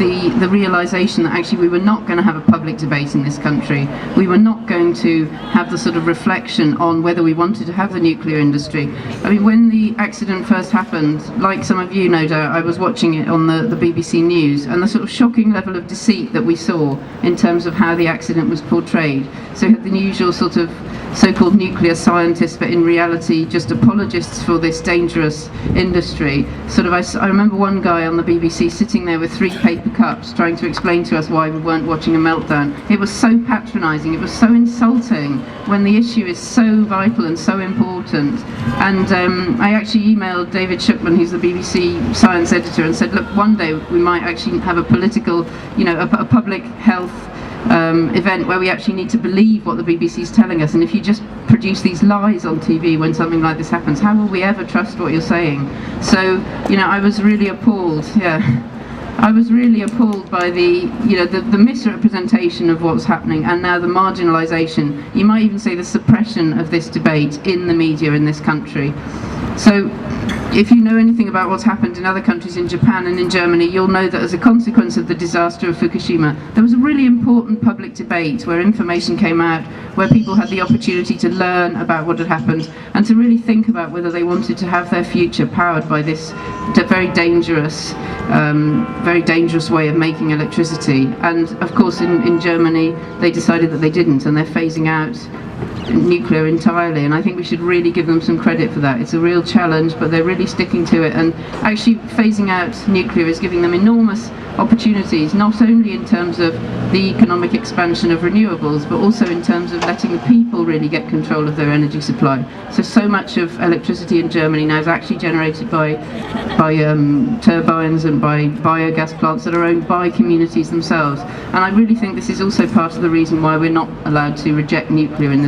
the realisation that actually we were not going to have a public debate in this country. We were not going to have the sort of reflection on whether we wanted to have the nuclear industry. I mean, when the accident first happened, like some of you no doubt, I was watching it on the BBC News, and the sort of shocking level of deceit that we saw in terms of how the accident was portrayed. So you had the usual sort of so-called nuclear scientists, but in reality just apologists for this dangerous industry. I remember one guy on the BBC sitting there with 3 paper cups trying to explain to us why we weren't watching a meltdown. It was so patronising, it was so insulting when the issue is so vital and so important. And I actually emailed David Shukman, who's the BBC science editor, and said, look, one day we might actually have a political, a public health event where we actually need to believe what the BBC is telling us, and if you just produce these lies on TV when something like this happens, how will we ever trust what you're saying? So, I was really appalled, I was really appalled by the misrepresentation of what's happening, and now the marginalisation, you might even say the suppression of this debate in the media in this country. So, if you know anything about what's happened in other countries, in Japan and in Germany, you'll know that as a consequence of the disaster of Fukushima, there was a really important public debate where information came out, where people had the opportunity to learn about what had happened and to really think about whether they wanted to have their future powered by this very dangerous way of making electricity. And of course in Germany they decided that they didn't, and they're phasing out nuclear entirely, and I think we should really give them some credit for that. It's a real challenge, but they're really sticking to it, and actually phasing out nuclear is giving them enormous opportunities, not only in terms of the economic expansion of renewables, but also in terms of letting the people really get control of their energy supply. So much of electricity in Germany now is actually generated by turbines and by biogas plants that are owned by communities themselves, and I really think this is also part of the reason why we're not allowed to reject nuclear in this